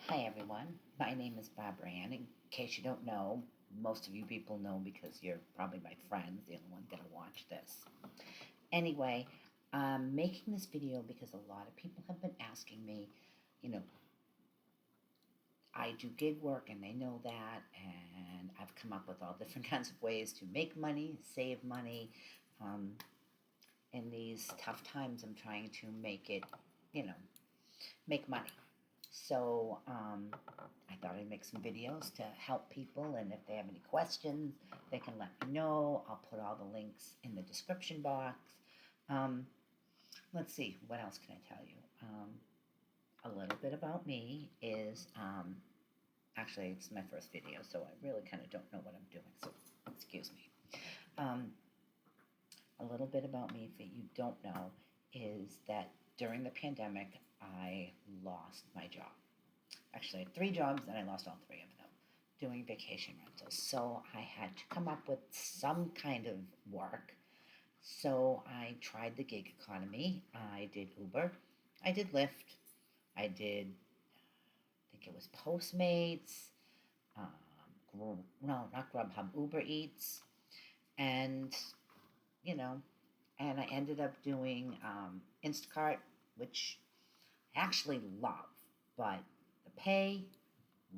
Hi everyone, my name is Barbara Ann. In case you don't know, most of you people know because you're probably my friends, the only one gonna watch this. Anyway, I'm making this video because a lot of people have been asking me, you know, I do gig work and they know that, and I've come up with all different kinds of ways to make money, save money. Um, in these tough times, I'm trying to make it, you know, make money. So I thought I'd make some videos to help people, and if they have any questions, they can let me know. I'll put all the links in the description box. Um, let's see, what else can I tell you? A little bit about me is actually, it's my first video, so I really kind of don't know what I'm doing, so excuse me. Um, a little bit about me, if you don't know, is that during the pandemic, I lost my job. Actually, I had three jobs and I lost all three of them doing vacation rentals. So I had to come up with some kind of work. So I tried the gig economy. I did Uber. I did Lyft. I did, I think it was Postmates. No, not Grubhub, Uber Eats. And, you know, and I ended up doing Instacart, which I actually love, but the pay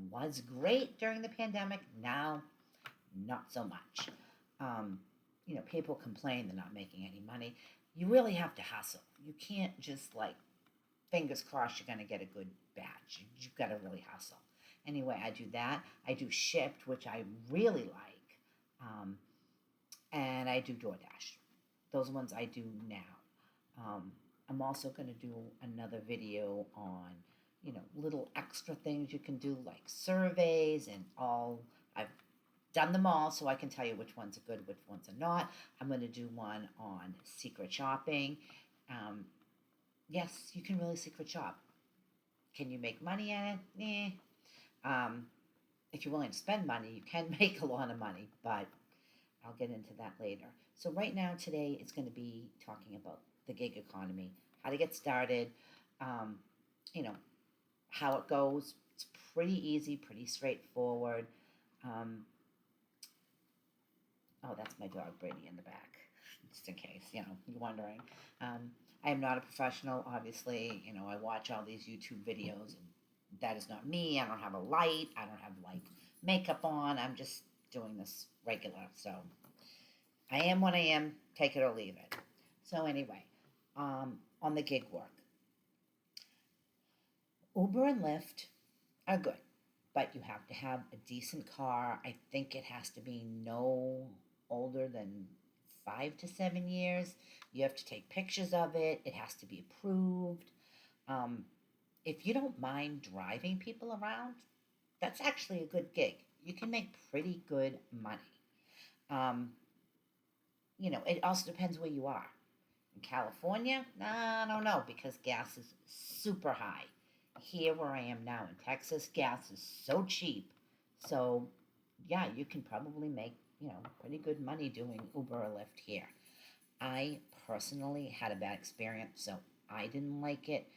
was great during the pandemic. Now, not so much. Um, people complain they're not making any money. You really have to hustle. You can't just like fingers crossed you're going to get a good batch. You've got to really hustle. Anyway, I do that. I do Shipt, which I really like, and I do DoorDash. Those ones I do now. I'm also going to do another video on, little extra things you can do like surveys and all. I've done them all, so I can tell you which ones are good, which ones are not. I'm going to do one on secret shopping. Um, yes, you can really secret shop. Can you make money at it? If you're willing to spend money, you can make a lot of money, but I'll get into that later. So right now, today, it's going to be talking about the gig economy, how to get started, um, you know, how it goes. It's pretty easy, pretty straightforward. Um, oh, that's my dog Brady in the back, just in case, you're wondering. I am not a professional, obviously. I watch all these YouTube videos, and that is not me. I don't have a light. I don't have like makeup on. I'm just doing this regular. So I am what I am. Take it or leave it. So anyway, on the gig work, Uber and Lyft are good, but you have to have a decent car. I think it has to be no older than 5 to 7 years. You have to take pictures of it. It has to be approved. Um, if you don't mind driving people around, that's actually a good gig. You can make pretty good money. Um, it also depends where you are. In California, nah, I don't know because gas is super high. Here, where I am now in Texas, gas is so cheap. So, yeah, you can probably make, pretty good money doing Uber or Lyft here. I personally had a bad experience, so I didn't like it.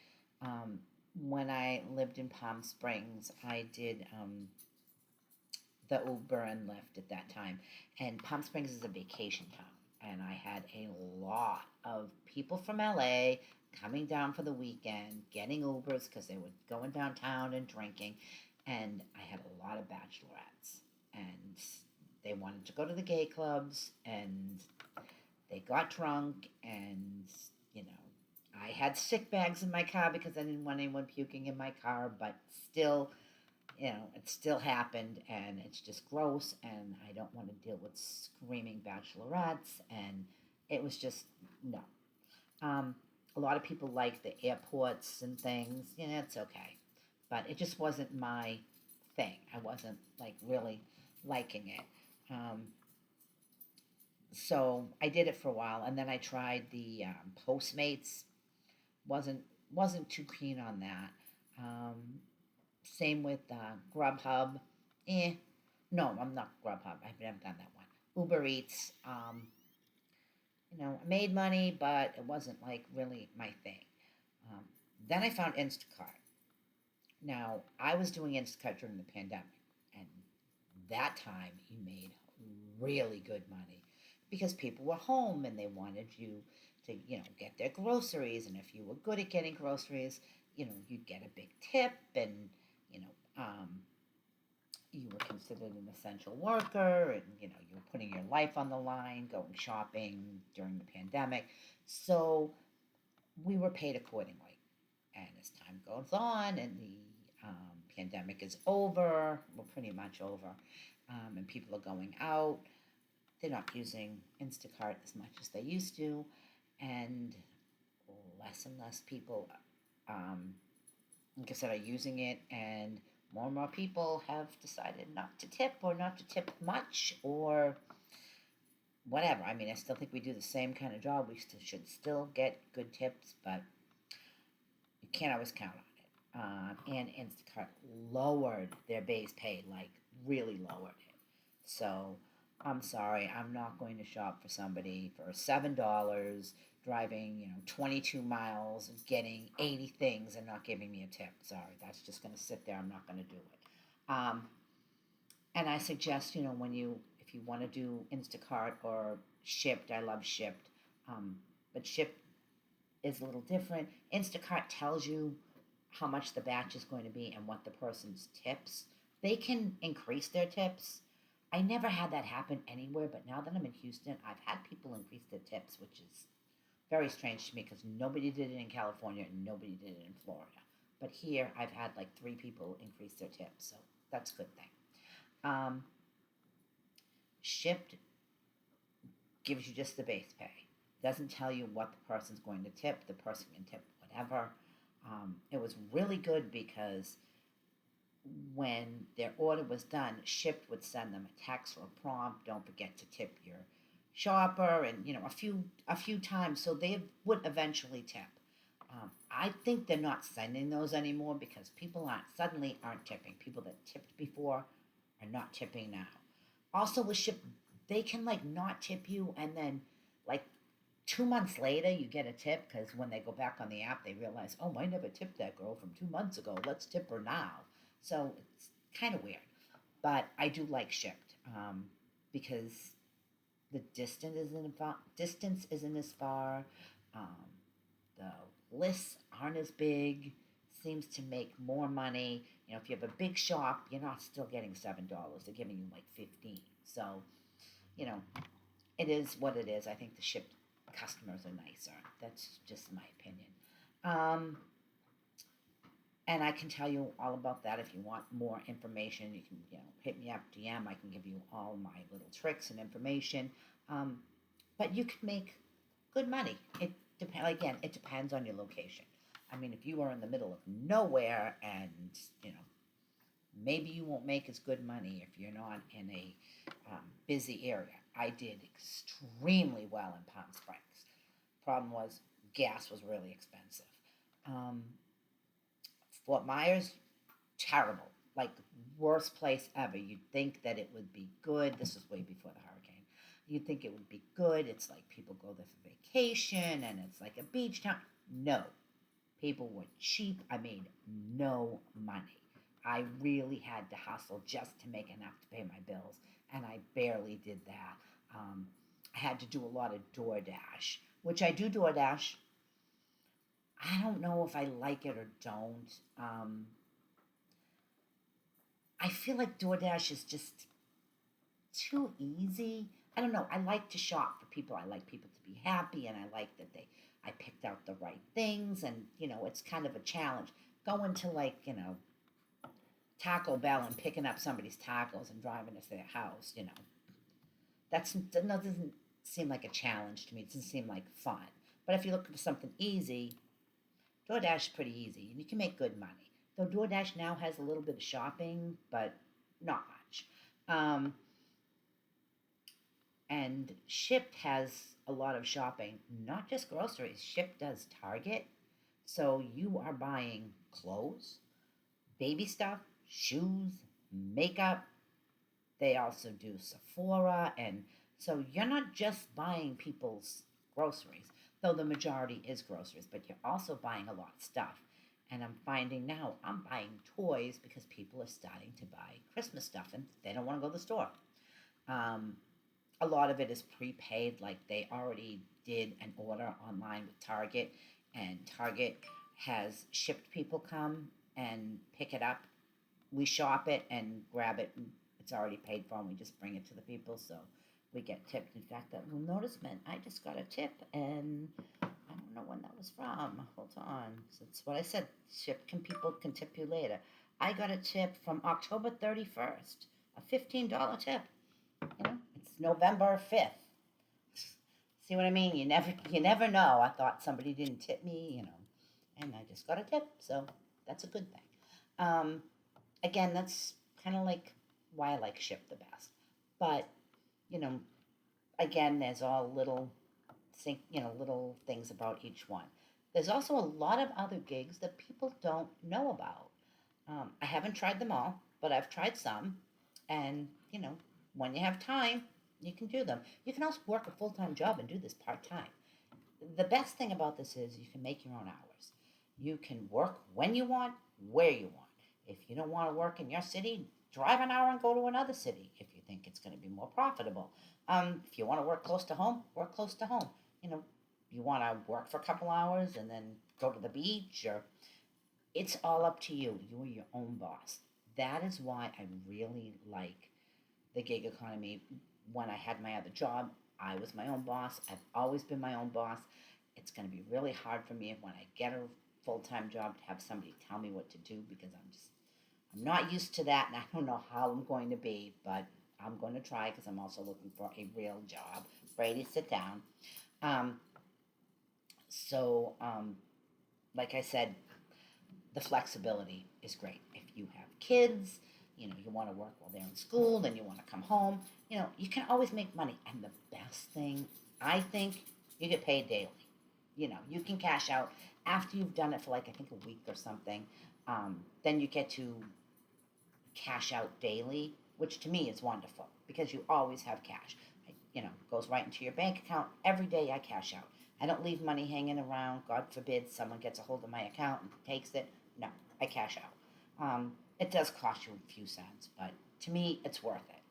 Um, when I lived in Palm Springs, I did the Uber and Lyft at that time. And Palm Springs is a vacation town. And I had a lot of people from LA coming down for the weekend, getting Ubers because they were going downtown and drinking. And I had a lot of bachelorettes. And they wanted to go to the gay clubs and they got drunk. And, you know, I had sick bags in my car because I didn't want anyone puking in my car, but still, it still happened and it's just gross and I don't want to deal with screaming bachelorettes and it was just no. A lot of people like the airports and things, it's okay. But it just wasn't my thing. I wasn't like really liking it. Um, so I did it for a while and then I tried the Postmates. Wasn't too keen on that. Same with Grubhub. Eh, no, I'm not Grubhub. I've never done that one. Uber Eats. I made money, but it wasn't like really my thing. Um, then I found Instacart, Now, I was doing Instacart during the pandemic, and that time you made really good money because people were home and they wanted you to, get their groceries. And if you were good at getting groceries, you'd get a big tip, and you know, you were considered an essential worker, and you were putting your life on the line going shopping during the pandemic. So we were paid accordingly. And as time goes on and the pandemic is over, well, pretty much over, and people are going out, they're not using Instacart as much as they used to, and less and less people, um, like I said, are using it, and more people have decided not to tip, or not to tip much, or whatever. I mean, I still think we do the same kind of job. We should still get good tips, but you can't always count on it. And Instacart lowered their base pay, like really lowered it. So I'm sorry, I'm not going to shop for somebody for $7 driving, 22 miles, getting 80 things, and not giving me a tip. Sorry, that's just going to sit there. I'm not going to do it. And I suggest, if you want to do Instacart or Shipt, I love Shipt, but Shipt is a little different. Instacart tells you how much the batch is going to be and what the person's tips. They can increase their tips. I never had that happen anywhere, but now that I'm in Houston, I've had people increase their tips, which is very strange to me because nobody did it in California and nobody did it in Florida. But here, I've had like 3 people increase their tips, so that's a good thing. Um, Shipt gives you just the base pay. Doesn't tell you what the person's going to tip. The person can tip whatever. It was really good because when their order was done, Shipt would send them a text or a prompt. Don't forget to tip your shopper, and a few times, so they would eventually tip. I think they're not sending those anymore because people aren't tipping. People that tipped before are not tipping now. Also with Shipt, they can like not tip you, and then like 2 months later you get a tip because when they go back on the app they realize, oh, I never tipped that girl from 2 months ago. Let's tip her now. So it's kind of weird, but I do like Shipt because the distance isn't as far. Um, the lists aren't as big. Seems to make more money. If you have a big shop, you're not still getting $7. They're giving you like 15. So, you know, it is what it is. I think the Shipt customers are nicer. That's just my opinion. Um, and I can tell you all about that if you want more information. You can, hit me up, DM. I can give you all my little tricks and information. Um, but you can make good money. It depends. Again, it depends on your location. I mean, if you are in the middle of nowhere, and maybe you won't make as good money if you're not in a busy area. I did extremely well in Palm Springs. Problem was, gas was really expensive. Um, Fort Myers, terrible. Like, worst place ever. You'd think that it would be good. This was way before the hurricane. You'd think it would be good. It's like people go there for vacation and it's like a beach town. No. People were cheap. I made no money. I really had to hustle just to make enough to pay my bills, and I barely did that. I had to do a lot of DoorDash, which I do DoorDash. I don't know if I like it or don't. I feel like DoorDash is just too easy. I don't know. I like to shop for people. I like people to be happy, and I like that I picked out the right things, and it's kind of a challenge. Going to Taco Bell and picking up somebody's tacos and driving to their house, that doesn't seem like a challenge to me. It doesn't seem like fun. But if you're looking for something easy, DoorDash is pretty easy, and you can make good money. Though DoorDash now has a little bit of shopping, but not much. And Shipt has a lot of shopping, not just groceries. Shipt does Target. So you are buying clothes, baby stuff, shoes, makeup. They also do Sephora. And so you're not just buying people's groceries, though the majority is groceries, but you're also buying a lot of stuff. And I'm finding now I'm buying toys because people are starting to buy Christmas stuff and they don't want to go to the store. Um, a lot of it is prepaid, like they already did an order online with Target, and Target has shipped people come and pick it up. We shop it and grab it, and it's already paid for, and we just bring it to the people, so we get tipped. In fact, that little noticement, I just got a tip, and I don't know when that was from. Hold on, that's what I said. People can tip you later. I got a tip from October 31st, a $15 tip. It's November 5th. See what I mean? You never know. I thought somebody didn't tip me, and I just got a tip, so that's a good thing. Um, Again, that's kind of like why I like Shipt the best. But you know, again, there's all little things about each one. There's also a lot of other gigs that people don't know about. I haven't tried them all, but I've tried some, and when you have time, you can do them. You can also work a full time job and do this part time. The best thing about this is you can make your own hours. You can work when you want, where you want. If you don't want to work in your city, drive an hour and go to another city if you think it's going to be more profitable. If you want to work close to home, work close to home. You know, you want to work for a couple hours and then go to the beach, or it's all up to you. You are your own boss. That is why I really like the gig economy. When I had my other job, I was my own boss. I've always been my own boss. It's going to be really hard for me when I get a full time job to have somebody tell me what to do, because I'm not used to that, and I don't know how I'm going to be, but I'm going to try because I'm also looking for a real job. Brady, sit down. Um, so, like I said, the flexibility is great. If you have kids, you want to work while they're in school, then you want to come home, you can always make money. And the best thing, I think, you get paid daily. You can cash out after you've done it for like, I think, a week or something. Then you get to cash out daily, which to me is wonderful because you always have cash. Goes right into your bank account. Every day I cash out. I don't leave money hanging around. God forbid someone gets a hold of my account and takes it. No, I cash out. It does cost you a few cents, but to me, it's worth it.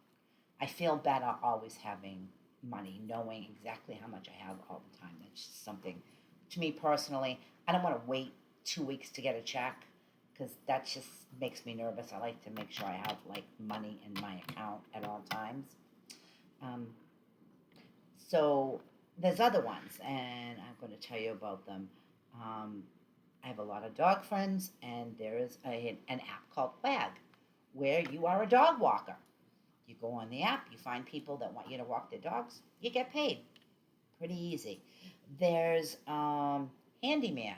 I feel better always having money, knowing exactly how much I have all the time. That's just something, to me personally, I don't want to wait 2 weeks to get a check because that just makes me nervous. I like to make sure I have like money in my account at all times. Um, so there's other ones, and I'm going to tell you about them. Um, I have a lot of dog friends, and there is an app called WAG, where you are a dog walker. You go on the app, you find people that want you to walk their dogs, you get paid. Pretty easy. There's handyman.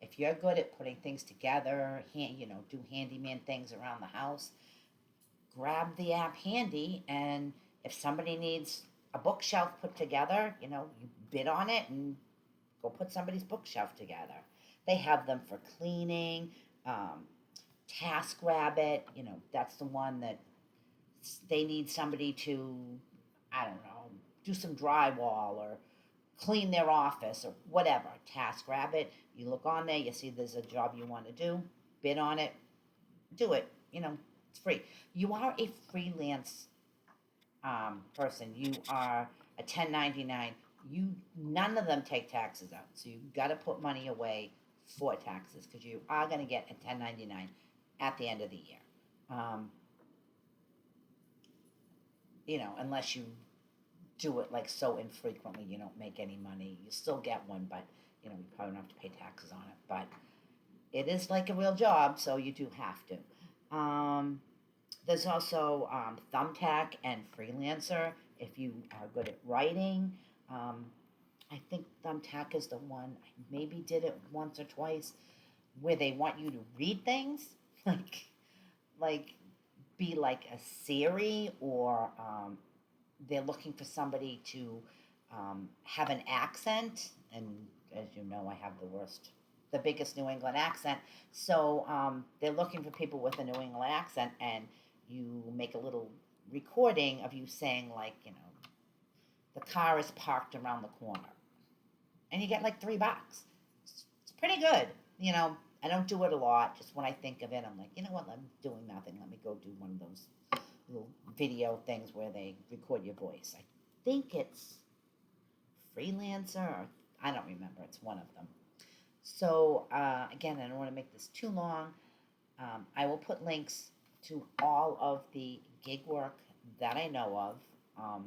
If you're good at putting things together, do handyman things around the house, grab the app handy, and if somebody needs a bookshelf put together, you bid on it and go put somebody's bookshelf together. They have them for cleaning. um, TaskRabbit, that's the one that they need somebody to, I don't know, do some drywall or clean their office or whatever. TaskRabbit, you look on there, you see there's a job you want to do, bid on it, do it. It's free. You are a freelance person. You are a 1099. None of them take taxes out, so you got to put money away for taxes because you are going to get a 1099 at the end of the year. Um, unless you do it like so infrequently you don't make any money, you still get one, but you probably don't have to pay taxes on it. But it is like a real job, so you do have to. There's also Thumbtack and Freelancer if you are good at writing. Um, I think Thumbtack is the one, I maybe did it once or twice, where they want you to read things, like be like a Siri, or they're looking for somebody to have an accent. And as you know, I have the biggest New England accent. So they're looking for people with a New England accent, and you make a little recording of you saying, like, the car is parked around the corner, and you get like $3. It's pretty good. I don't do it a lot. Just when I think of it, I'm like, you know what? I'm doing nothing. Let me go do one of those little video things where they record your voice. I think it's Freelancer, or I don't remember. It's one of them. So again, I don't want to make this too long. I will put links to all of the gig work that I know of.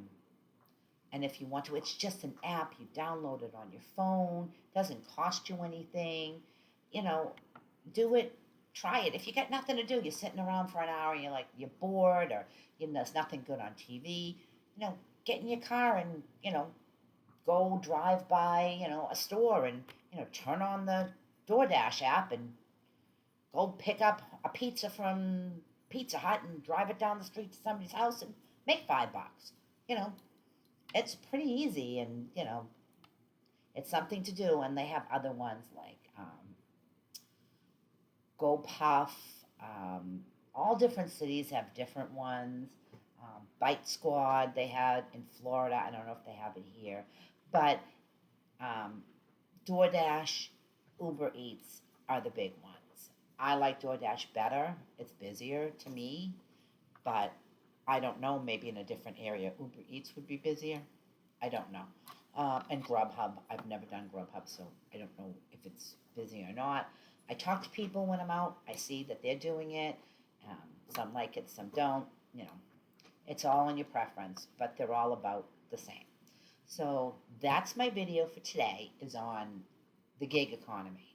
And if you want to, it's just an app. You download it on your phone. Doesn't cost you anything. You know, do it. Try it. If you got nothing to do, you're sitting around for an hour and you're bored, or there's nothing good on TV. Get in your car and go drive by a store and turn on the DoorDash app and go pick up a pizza from Pizza Hut and drive it down the street to somebody's house and make $5. You know, it's pretty easy, and it's something to do. And they have other ones like Go Puff. All different cities have different ones. Bite Squad they had in Florida. I don't know if they have it here, but DoorDash, Uber Eats are the big ones. I like DoorDash better. It's busier to me, but I don't know. Maybe in a different area, Uber Eats would be busier. I don't know. And Grubhub, I've never done Grubhub, so I don't know if it's busy or not. I talk to people when I'm out. I see that they're doing it. Some like it, some don't. It's all in your preference, but they're all about the same. So that's my video for today, is on the gig economy.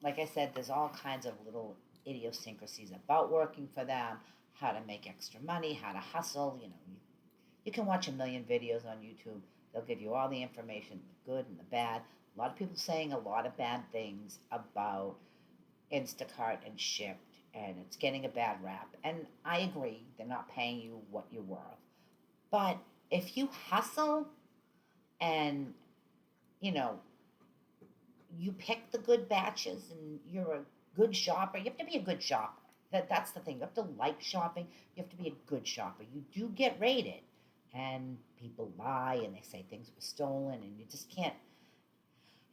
Like I said, there's all kinds of little idiosyncrasies about working for them, how to make extra money, how to hustle. You can watch a million videos on YouTube. They'll give you all the information, the good and the bad. A lot of people saying a lot of bad things about Instacart and Shipt, and it's getting a bad rap. And I agree, they're not paying you what you're worth. But if you hustle and, you pick the good batches and you're a good shopper, you have to be a good shopper. That's the thing. You have to like shopping. You have to be a good shopper. You do get rated. And people lie and they say things were stolen, and you just can't.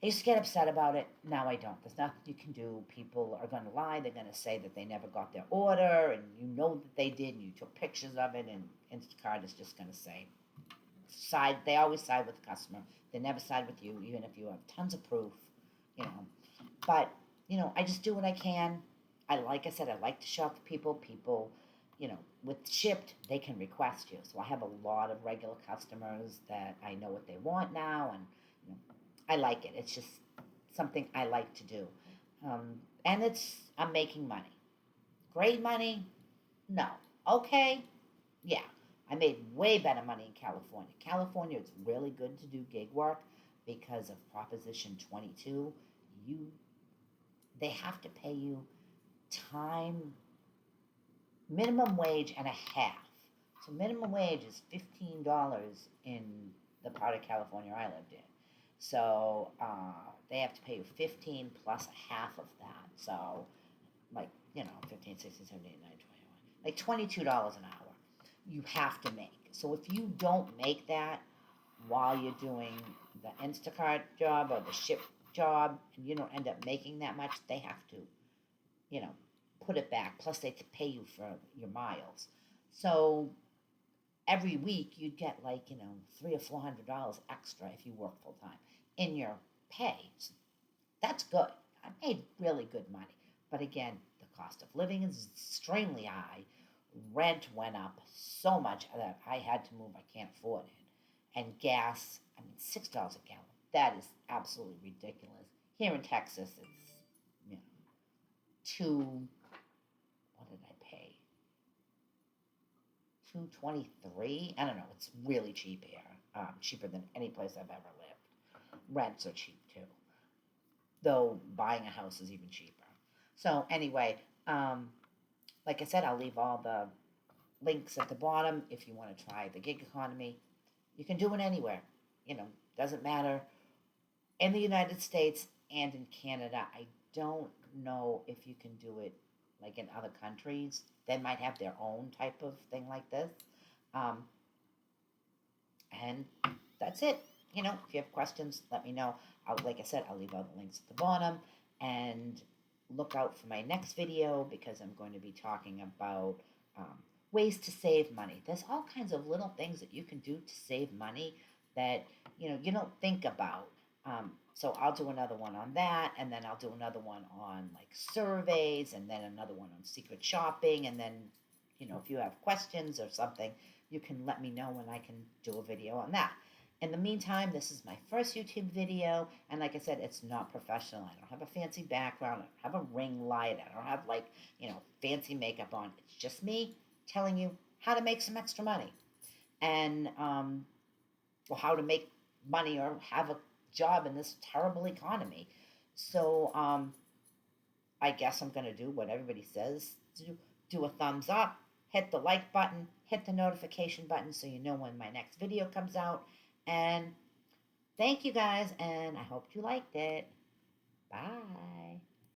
I used to get upset about it. Now I don't. There's nothing you can do. People are going to lie. They're going to say that they never got their order, and you know that they did, and you took pictures of it, and Instacart is just going to say, they always side with the customer. They never side with you, even if you have tons of proof, But, I just do what I can. Like I said, I like to shop for people. People, with Shipt, they can request you. So I have a lot of regular customers that I know what they want now, and I like it. It's just something I like to do. And I'm making money. Great money? No. Okay? Yeah. I made way better money in California. California, it's really good to do gig work because of Proposition 22. They have to pay you time, minimum wage and a half. So minimum wage is $15 in the part of California I lived in. So they have to pay you 15 plus a half of that. So 15, 16, 17, 19, 21. $22 an hour you have to make. So if you don't make that while you're doing the Instacart job or the Shipt job, and you don't end up making that much, they have to, put it back. Plus they pay you for your miles. So every week you'd get $300 or $400 extra if you work full time in your pay. So that's good. I made really good money. But again, the cost of living is extremely high. Rent went up so much that I had to move. I can't afford it. And gas, $6 a gallon. That is absolutely ridiculous. Here in Texas, it's, what did I pay? $2.23. I don't know. It's really cheap here. Cheaper than any place I've ever lived. Rents are cheap too. Though buying a house is even cheaper. So anyway, like I said, I'll leave all the links at the bottom if you want to try the gig economy. You can do it anywhere. Doesn't matter. In the United States and in Canada, I don't know if you can do it like in other countries. They might have their own type of thing like this. And that's it. If you have questions, let me know. Like I said, I'll leave all the links at the bottom. And look out for my next video because I'm going to be talking about um, ways to save money. There's all kinds of little things that you can do to save money that you don't think about. So I'll do another one on that, and then I'll do another one on like surveys, and then another one on secret shopping, and then if you have questions or something, you can let me know when I can do a video on that. In the meantime, this is my first YouTube video, and like I said, it's not professional. I don't have a fancy background. I don't have a ring light. I don't have fancy makeup on. It's just me telling you how to make some extra money, and or how to make money or have a job in this terrible economy. So I guess I'm gonna do what everybody says. Do a thumbs up, hit the like button, hit the notification button so you know when my next video comes out. And thank you guys, and I hope you liked it. Bye.